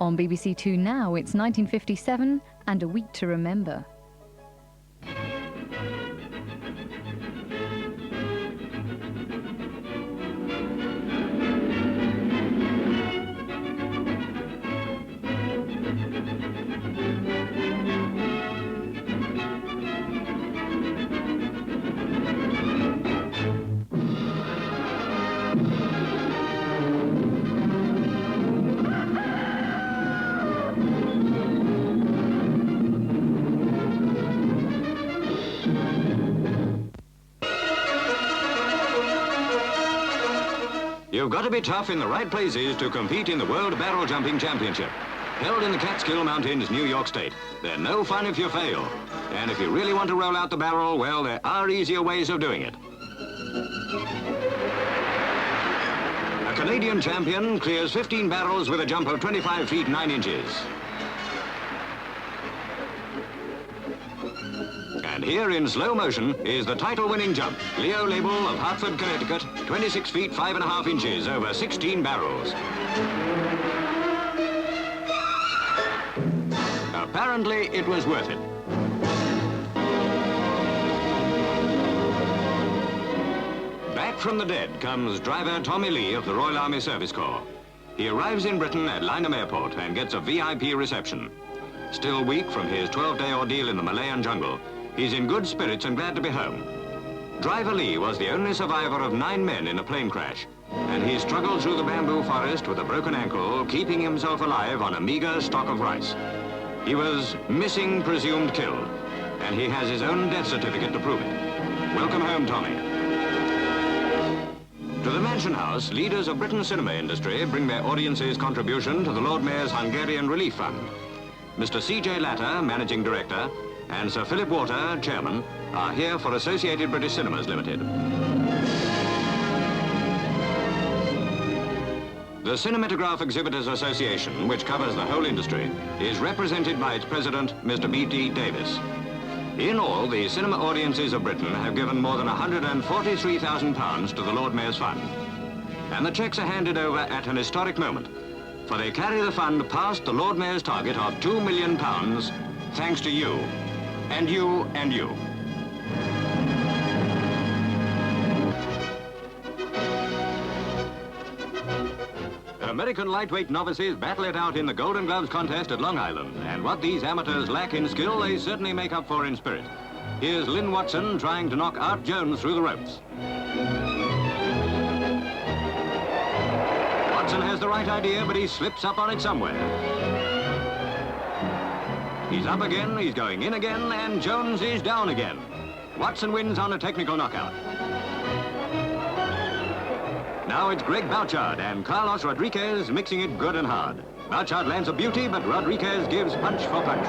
On BBC Two now, it's 1957 and a week to remember. You've got to be tough in the right places to compete in the World Barrel Jumping Championship. Held in the Catskill Mountains, New York State. They're no fun if you fail. And if you really want to roll out the barrel, well, there are easier ways of doing it. A Canadian champion clears 15 barrels with a jump of 25 feet 9 inches. And here in slow motion is the title-winning jump. Leo Label of Hartford, Connecticut, 26 feet 5.5 inches over 16 barrels. Apparently, it was worth it. Back from the dead comes driver Tommy Lee of the Royal Army Service Corps. He arrives in Britain at Lynham Airport and gets a VIP reception. Still weak from his 12-day ordeal in the Malayan jungle, he's in good spirits and glad to be home. Driver Lee was the only survivor of 9 men in a plane crash, and he struggled through the bamboo forest with a broken ankle, keeping himself alive on a meager stock of rice. He was missing, presumed killed, and he has his own death certificate to prove it. Welcome home, Tommy. To the Mansion House, leaders of Britain's cinema industry bring their audience's contribution to the Lord Mayor's Hungarian Relief Fund. Mr. C.J. Latter, Managing Director, and Sir Philip Water, Chairman, are here for Associated British Cinemas Limited. The Cinematograph Exhibitors Association, which covers the whole industry, is represented by its president, Mr. B.T. Davis. In all, the cinema audiences of Britain have given more than £143,000 to the Lord Mayor's Fund. And the cheques are handed over at an historic moment, for they carry the fund past the Lord Mayor's target of £2 million, thanks to you, and you, and you. American lightweight novices battle it out in the Golden Gloves contest at Long Island, and what these amateurs lack in skill, they certainly make up for in spirit. Here's Lynn Watson trying to knock Art Jones through the ropes. Watson has the right idea, but he slips up on it somewhere. He's up again, he's going in again, and Jones is down again. Watson wins on a technical knockout. Now it's Greg Bouchard and Carlos Rodriguez mixing it good and hard. Bouchard lands a beauty, but Rodriguez gives punch for punch.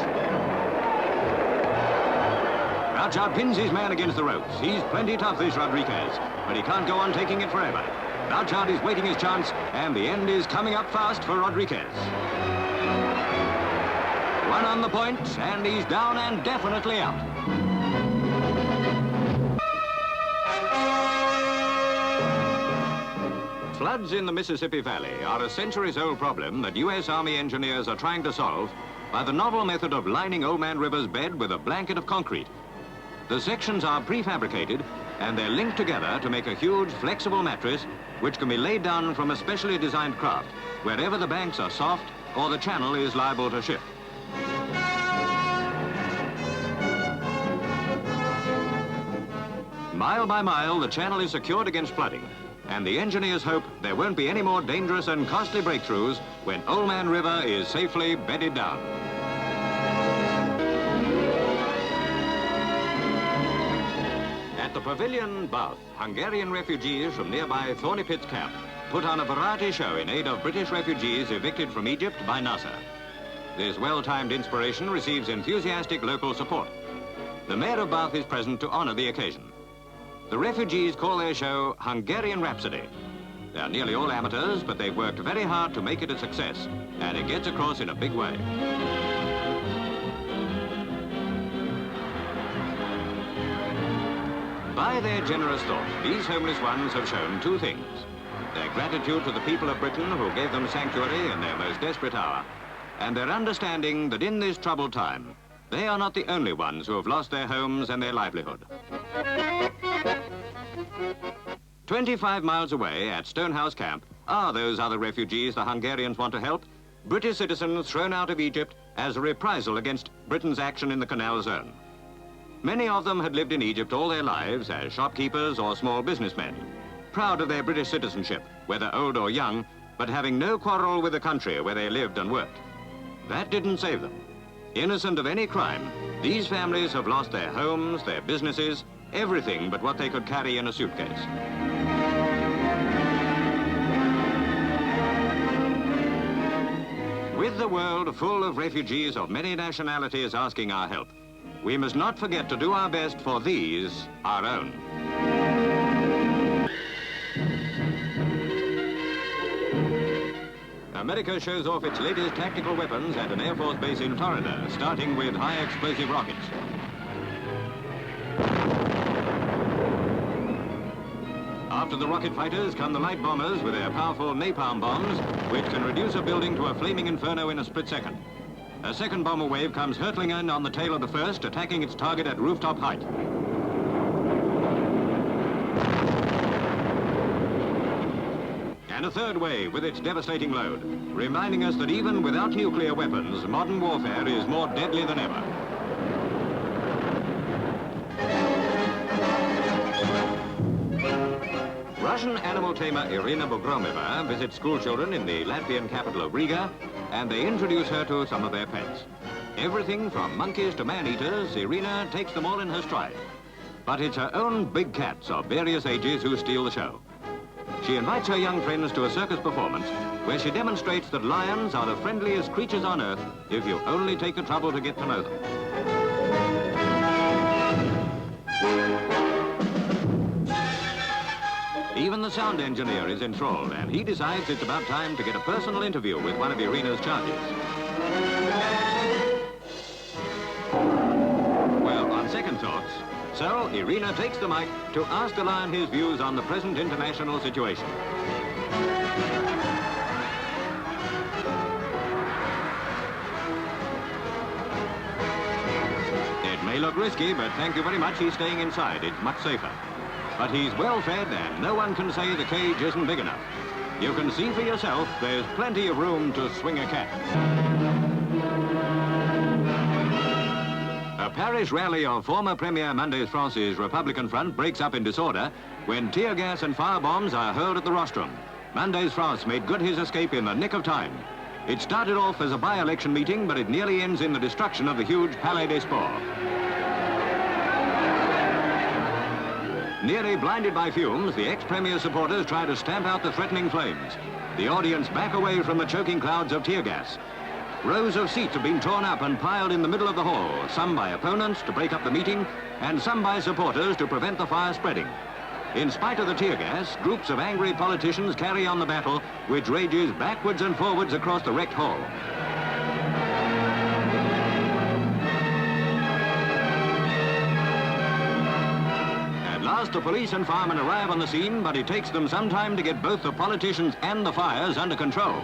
Bouchard pins his man against the ropes. He's plenty tough, this Rodriguez, but he can't go on taking it forever. Bouchard is waiting his chance, and the end is coming up fast for Rodriguez. One on the point, and he's down and definitely out. Floods in the Mississippi Valley are a centuries-old problem that U.S. Army engineers are trying to solve by the novel method of lining Old Man River's bed with a blanket of concrete. The sections are prefabricated, and they're linked together to make a huge, flexible mattress which can be laid down from a specially designed craft wherever the banks are soft or the channel is liable to shift. Mile by mile, the channel is secured against flooding, and the engineers hope there won't be any more dangerous and costly breakthroughs when Old Man River is safely bedded down. At the Pavilion, Bath, Hungarian refugees from nearby Thorny Pits camp put on a variety show in aid of British refugees evicted from Egypt by Nasser. This well-timed inspiration receives enthusiastic local support. The Mayor of Bath is present to honor the occasion. The refugees call their show Hungarian Rhapsody. They're nearly all amateurs, but they've worked very hard to make it a success, and it gets across in a big way. By their generous thought, these homeless ones have shown 2 things. Their gratitude to the people of Britain who gave them sanctuary in their most desperate hour, and their understanding that in this troubled time, they are not the only ones who have lost their homes and their livelihood. 25 miles away at Stonehouse Camp are those other refugees the Hungarians want to help, British citizens thrown out of Egypt as a reprisal against Britain's action in the Canal Zone. Many of them had lived in Egypt all their lives as shopkeepers or small businessmen, proud of their British citizenship, whether old or young, but having no quarrel with the country where they lived and worked. That didn't save them. Innocent of any crime, these families have lost their homes, their businesses, everything but what they could carry in a suitcase. With the world full of refugees of many nationalities asking our help, we must not forget to do our best for these, our own. America shows off its latest tactical weapons at an Air Force base in Florida, starting with high-explosive rockets. After the rocket fighters come the light bombers with their powerful napalm bombs, which can reduce a building to a flaming inferno in a split second. A second bomber wave comes hurtling in on the tail of the first, attacking its target at rooftop height. And a third wave with its devastating load, reminding us that even without nuclear weapons, modern warfare is more deadly than ever. Russian animal tamer Irina Bogromova visits schoolchildren in the Latvian capital of Riga, and they introduce her to some of their pets. Everything from monkeys to man-eaters, Irina takes them all in her stride. But it's her own big cats of various ages who steal the show. She invites her young friends to a circus performance where she demonstrates that lions are the friendliest creatures on earth if you only take the trouble to get to know them. Even the sound engineer is enthralled, and he decides it's about time to get a personal interview with one of Irina's charges. Well, on second thoughts, so Irina takes the mic to ask the lion his views on the present international situation. It may look risky, but thank you very much, he's staying inside. It's much safer. But he's well fed and no one can say the cage isn't big enough. You can see for yourself there's plenty of room to swing a cat. A Paris rally of former Premier Mendès France's Republican Front breaks up in disorder when tear gas and firebombs are hurled at the rostrum. Mendès France made good his escape in the nick of time. It started off as a by-election meeting, but it nearly ends in the destruction of the huge Palais des Sports. Nearly blinded by fumes, the ex-Premier's supporters try to stamp out the threatening flames. The audience back away from the choking clouds of tear gas. Rows of seats have been torn up and piled in the middle of the hall, some by opponents to break up the meeting, and some by supporters to prevent the fire spreading. In spite of the tear gas, groups of angry politicians carry on the battle, which rages backwards and forwards across the wrecked hall. At last, the police and firemen arrive on the scene, but it takes them some time to get both the politicians and the fires under control.